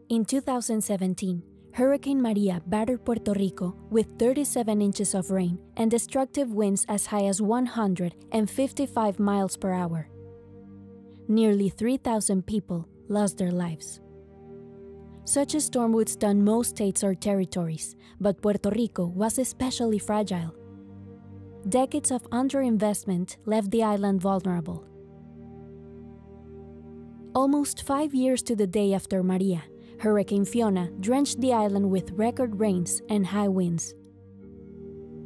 In 2017, Hurricane Maria battered Puerto Rico with 37 inches of rain and destructive winds as high as 155 miles per hour. Nearly 3,000 people lost their lives. Such a storm would stun most states or territories, but Puerto Rico was especially fragile. Decades of underinvestment left the island vulnerable. Almost 5 years to the day after Maria, Hurricane Fiona drenched the island with record rains and high winds.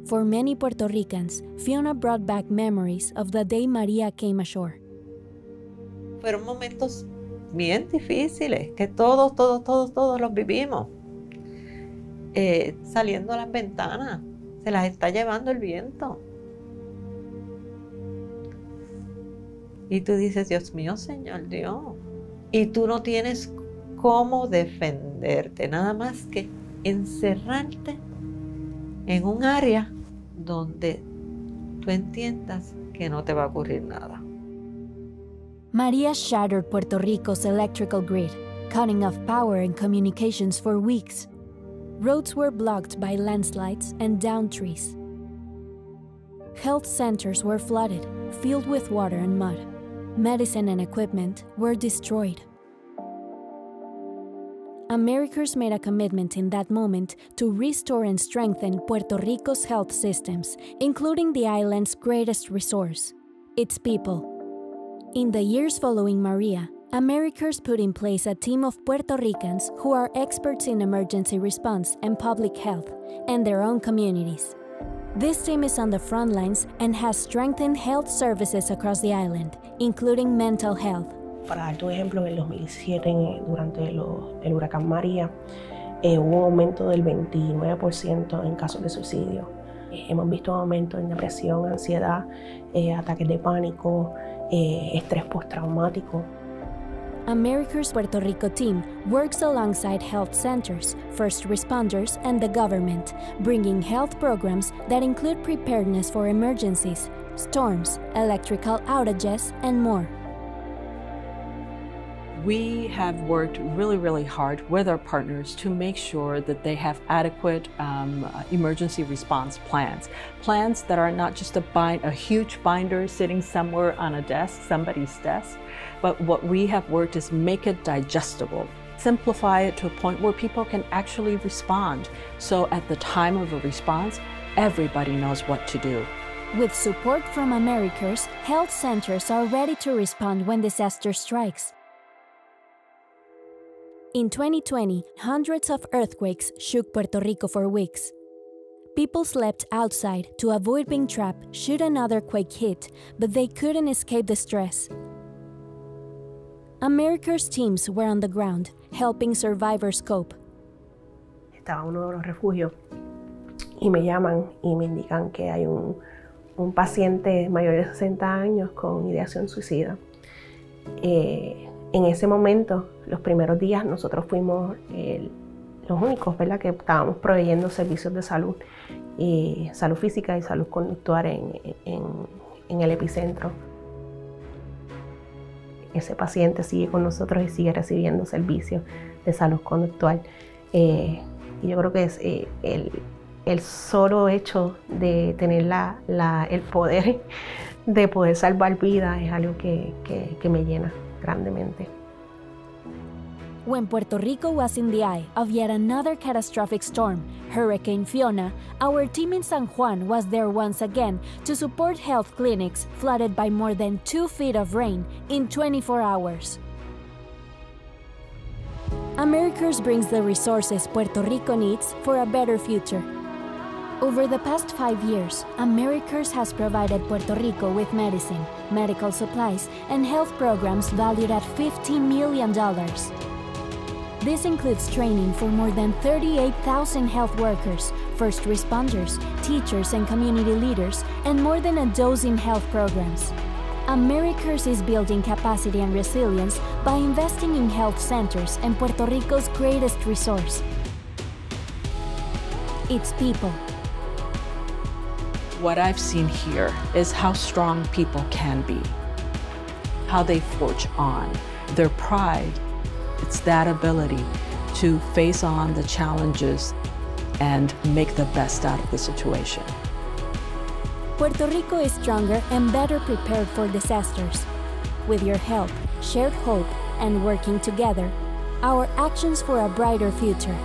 For many Puerto Ricans, Fiona brought back memories of the day Maria came ashore. Fueron momentos bien difíciles que todos los vivimos. Saliendo a las ventanas, se las está llevando el viento. Y tú dices, Dios mío, Señor Dios. Y tú no tienes cómo defenderte, nada más que encerrarte en un área donde tú entiendas que no te va a ocurrir nada. Maria shattered Puerto Rico's electrical grid, cutting off power and communications for weeks. Roads were blocked by landslides and downed trees. Health centers were flooded, filled with water and mud. Medicine and equipment were destroyed. Americares made a commitment in that moment to restore and strengthen Puerto Rico's health systems, including the island's greatest resource, its people. In the years following Maria, Americares put in place a team of Puerto Ricans who are experts in emergency response and public health, and their own communities. This team is on the front lines and has strengthened health services across the island, including mental health. Para darte un ejemplo, en el 2007, durante el huracán María, hubo un aumento del 29% en casos de suicidio. Hemos visto un aumento en depresión, ansiedad, ataques de pánico, estrés postraumático. Americares Puerto Rico team works alongside health centers, first responders, and the government, bringing health programs that include preparedness for emergencies, storms, electrical outages, and more. We have worked really hard with our partners to make sure that they have adequate emergency response plans. Plans that are not just a huge binder sitting somewhere on a desk, somebody's desk, but what we have worked is make it digestible. Simplify it to a point where people can actually respond. So at the time of a response, everybody knows what to do. With support from Americares, health centers are ready to respond when disaster strikes. In 2020, hundreds of earthquakes shook Puerto Rico for weeks. People slept outside to avoid being trapped should another quake hit, but they couldn't escape the stress. America's teams were on the ground, helping survivors cope. Estaba en uno de los refugios y me llaman y me indican que hay un paciente mayor de 60 años con ideación suicida. En ese momento, los primeros días, nosotros fuimos los únicos, ¿verdad?, que estábamos proveyendo servicios de salud, salud física y salud conductual en el epicentro. Ese paciente sigue con nosotros y sigue recibiendo servicios de salud conductual. Y yo creo que es el solo hecho de tener el poder de poder salvar vidas es algo que me llena grandemente. When Puerto Rico was in the eye of yet another catastrophic storm, Hurricane Fiona, our team in San Juan was there once again to support health clinics flooded by more than 2 feet of rain in 24 hours. Americares brings the resources Puerto Rico needs for a better future. Over the past 5 years, Americares has provided Puerto Rico with medicine, medical supplies, and health programs valued at $15 million. This includes training for more than 38,000 health workers, first responders, teachers, and community leaders, and more than a dozen health programs. Americares is building capacity and resilience by investing in health centers and Puerto Rico's greatest resource, its people. What I've seen here is how strong people can be, how they forge on. Their pride, it's that ability to face on the challenges and make the best out of the situation. Puerto Rico is stronger and better prepared for disasters. With your help, shared hope, and working together, our actions for a brighter future